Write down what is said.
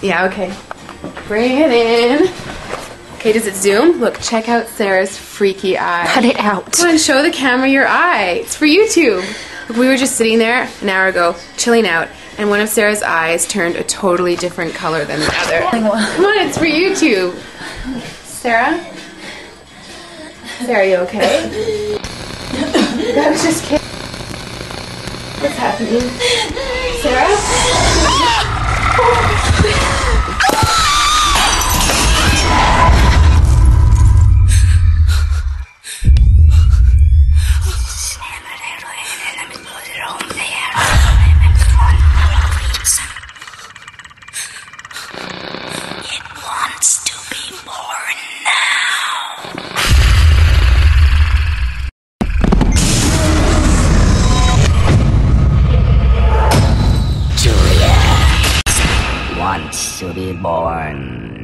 Yeah, okay. Bring it in. Okay, does it zoom? Look, check out Sarah's freaky eye. Cut it out. Come on, show the camera your eye. It's for YouTube. Look, we were just sitting there an hour ago, chilling out, and one of Sarah's eyes turned a totally different color than the other. Come on, it's for YouTube. Sarah? Sarah, are you okay? I was just kidding. What's happening? Sarah? It wants to be born now. Julia wants to be born